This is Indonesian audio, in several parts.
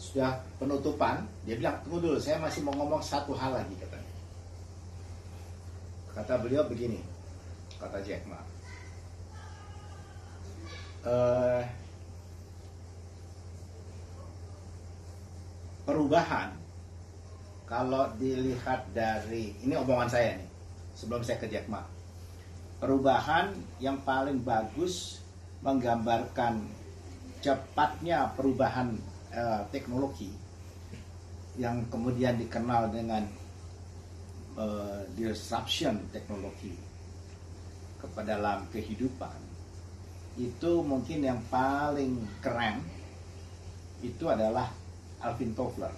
sudah penutupan, dia bilang, tunggu dulu, saya masih mau ngomong satu hal lagi, katanya. Kata beliau begini, kata Jack Ma, perubahan kalau dilihat dari, ini omongan saya nih sebelum saya ke Jack Ma, perubahan yang paling bagus menggambarkan cepatnya perubahan teknologi yang kemudian dikenal dengan disruption teknologi kepada dalam kehidupan, itu mungkin yang paling keren itu adalah Alvin Toffler.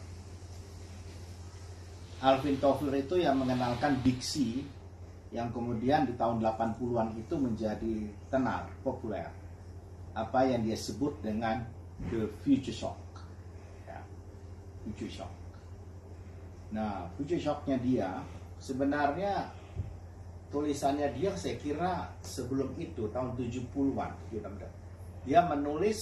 Alvin Toffler itu yang mengenalkan diksi yang kemudian di tahun 80-an itu menjadi tenar, populer. Apa yang dia sebut dengan the future shock. Ya, future shock. Nah, future shock-nya dia sebenarnya tulisannya dia saya kira sebelum itu tahun 70-an dia menulis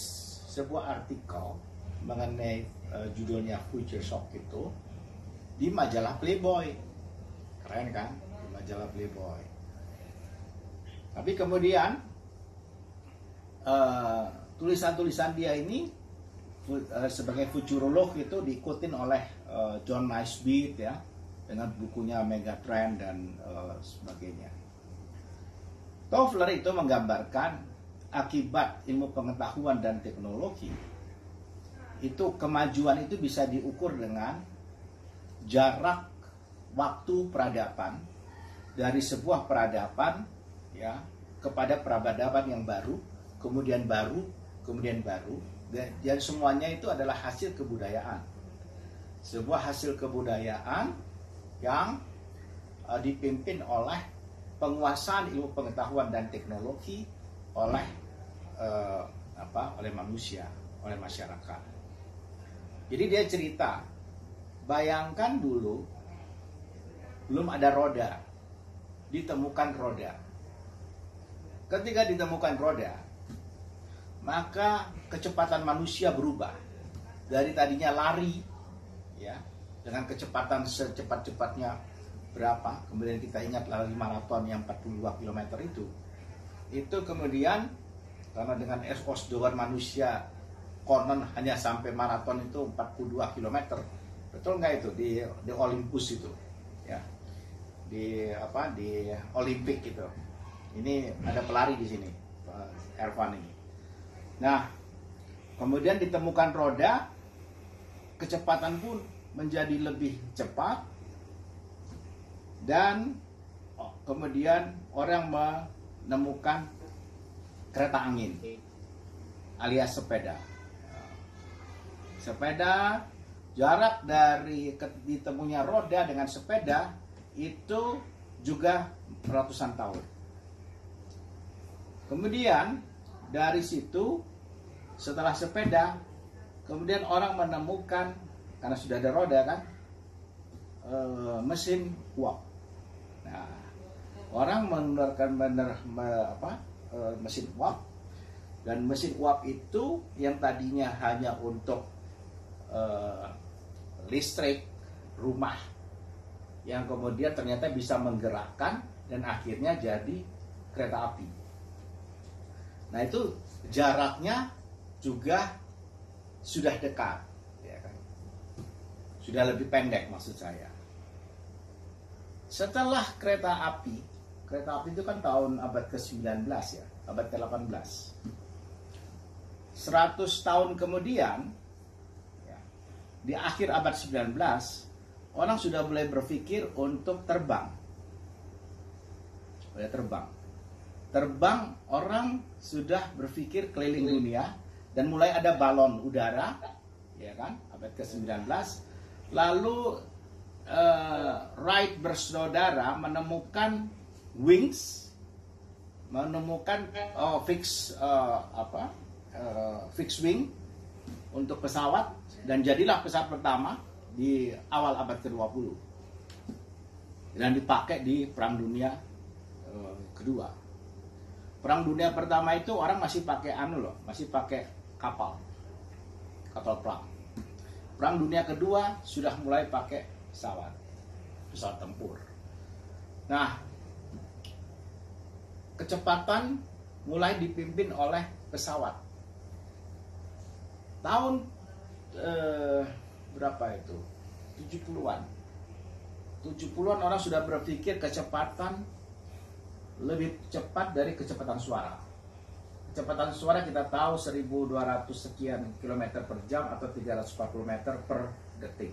sebuah artikel mengenai judulnya Future Shock itu di majalah Playboy. Keren kan? Di majalah Playboy. Tapi kemudian tulisan-tulisan dia ini sebagai futurolog itu diikutin oleh John Naisbitt ya, dengan bukunya Megatrend dan sebagainya. Toffler itu menggambarkan akibat ilmu pengetahuan dan teknologi itu, kemajuan itu bisa diukur dengan jarak waktu peradaban dari sebuah peradaban ya kepada peradaban yang baru, kemudian baru, kemudian baru, dan semuanya itu adalah hasil kebudayaan. Sebuah hasil kebudayaan yang dipimpin oleh penguasaan ilmu pengetahuan dan teknologi oleh oleh manusia, oleh masyarakat. Jadi dia cerita, bayangkan dulu belum ada roda, ditemukan roda. Ketika ditemukan roda, maka kecepatan manusia berubah dari tadinya lari ya dengan kecepatan secepat-cepatnya berapa, kemudian kita ingat lari maraton yang 42 km itu kemudian karena dengan osdoan manusia konon hanya sampai maraton itu 42 km, betul nggak itu di Olympus itu ya, di Olimpik gitu. Ini ada pelari di sini, Ervan ini. Nah, kemudian ditemukan roda, kecepatan pun menjadi lebih cepat, dan kemudian orang menemukan kereta angin alias sepeda. Sepeda, jarak dari ditemunya roda dengan sepeda itu juga ratusan tahun. Kemudian dari situ setelah sepeda, kemudian orang menemukan, karena sudah ada roda kan, mesin uap. Nah, orang mengeluarkan mesin uap, dan mesin uap itu yang tadinya hanya untuk listrik rumah, yang kemudian ternyata bisa menggerakkan dan akhirnya jadi kereta api. Nah, itu jaraknya juga sudah dekat, ya kan? Sudah lebih pendek maksud saya. Setelah kereta api itu kan tahun abad ke-19 ya, abad ke-18. 100 tahun kemudian, ya, di akhir abad 19, orang sudah mulai berpikir untuk terbang. Terbang, orang sudah berpikir keliling dunia dan mulai ada balon udara, ya kan, abad ke-19. Lalu Wright bersaudara menemukan wings, menemukan fixed wing untuk pesawat, dan jadilah pesawat pertama di awal abad ke-20 dan dipakai di Perang Dunia Kedua. Perang Dunia Pertama itu orang masih pakai masih pakai kapal perang. Perang Dunia Kedua sudah mulai pakai pesawat tempur. Nah, kecepatan mulai dipimpin oleh pesawat. Tahun berapa itu? 70-an. 70-an orang sudah berpikir kecepatan lebih cepat dari kecepatan suara. Kecepatan suara kita tahu 1200 sekian kilometer per jam atau 340 meter per detik.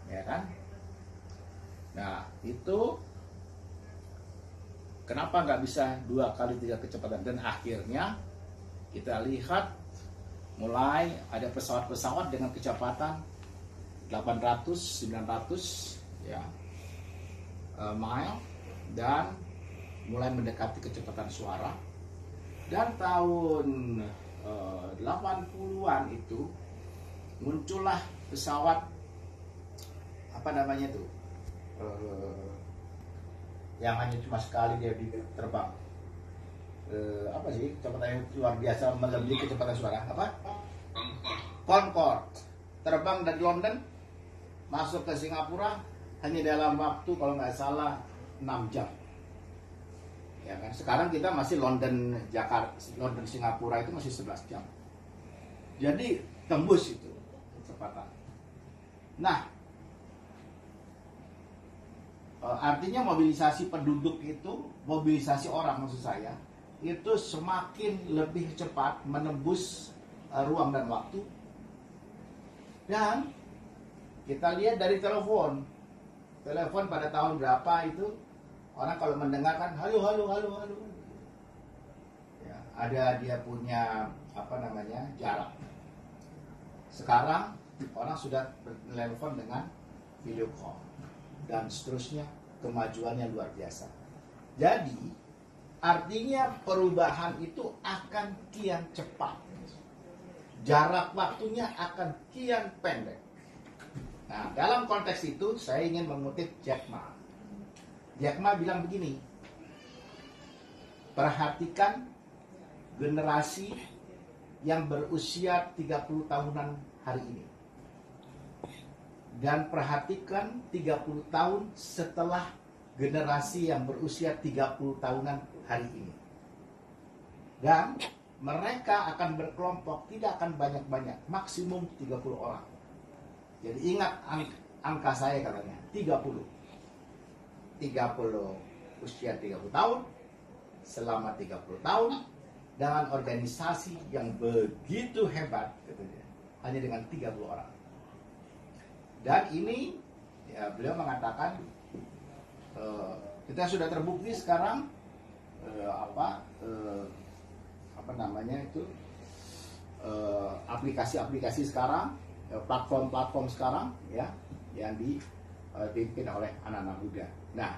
Ya kan? Nah, itu kenapa nggak bisa 2 kali 3 kecepatan? Dan akhirnya kita lihat mulai ada pesawat-pesawat dengan kecepatan 800, 900 ya, mile, dan mulai mendekati kecepatan suara. Dan tahun 80-an itu muncullah pesawat apa namanya itu, yang hanya cuma sekali dia terbang. Apa sih kecepatan yang luar biasa melebihi kecepatan suara? Apa? Concorde. Terbang dari London masuk ke Singapura hanya dalam waktu kalau nggak salah 6 jam. Ya kan? Sekarang kita masih London Singapura itu masih 11 jam. Jadi tembus itu kecepatan. Nah, artinya mobilisasi penduduk itu, mobilisasi orang maksud saya, itu semakin lebih cepat menembus ruang dan waktu. Dan kita lihat dari telepon pada tahun berapa itu, orang kalau mendengarkan halo ya, ada dia punya apa namanya jarak. Sekarang orang sudah bertelepon dengan video call dan seterusnya, kemajuannya luar biasa. Jadi artinya perubahan itu akan kian cepat, jarak waktunya akan kian pendek. Nah, dalam konteks itu saya ingin mengutip Jack Ma. Jack Ma bilang begini, perhatikan generasi yang berusia 30 tahunan hari ini, dan perhatikan 30 tahun setelah generasi yang berusia 30 tahunan hari ini. Dan mereka akan berkelompok, tidak akan banyak-banyak, maksimum 30 orang. Jadi ingat angka saya katanya, 30 usia 30 tahun, selama 30 tahun, dengan organisasi yang begitu hebat, katanya, hanya dengan 30 orang. Dan ini, ya, beliau mengatakan, kita sudah terbukti sekarang, apa namanya itu, aplikasi-aplikasi sekarang, platform-platform sekarang, ya, yang dipimpin oleh anak-anak muda. Nah,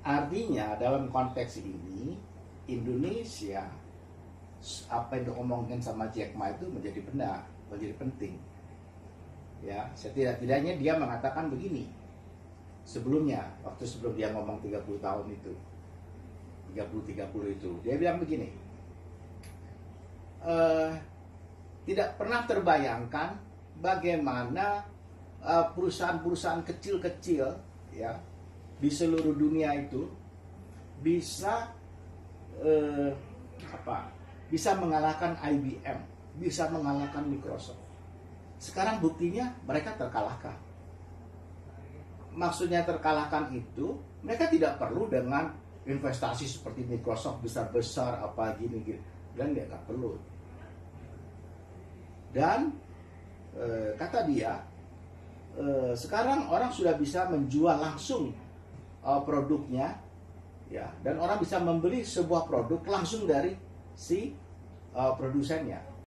artinya dalam konteks ini Indonesia, apa yang diomongin sama Jack Ma itu menjadi benar, menjadi penting. Ya, setidak-tidaknya dia mengatakan begini. Sebelumnya, waktu sebelum dia ngomong 30 tahun itu, 30 itu, dia bilang begini. Tidak pernah terbayangkan bagaimana perusahaan-perusahaan kecil-kecil, ya, di seluruh dunia itu bisa bisa mengalahkan IBM, bisa mengalahkan Microsoft. Sekarang buktinya mereka terkalahkan. Maksudnya terkalahkan itu, mereka tidak perlu dengan investasi seperti Microsoft besar-besar apa gini-gini, dan dia nggak perlu. Dan kata dia, sekarang orang sudah bisa menjual langsung produknya, ya, dan orang bisa membeli sebuah produk langsung dari si produsennya.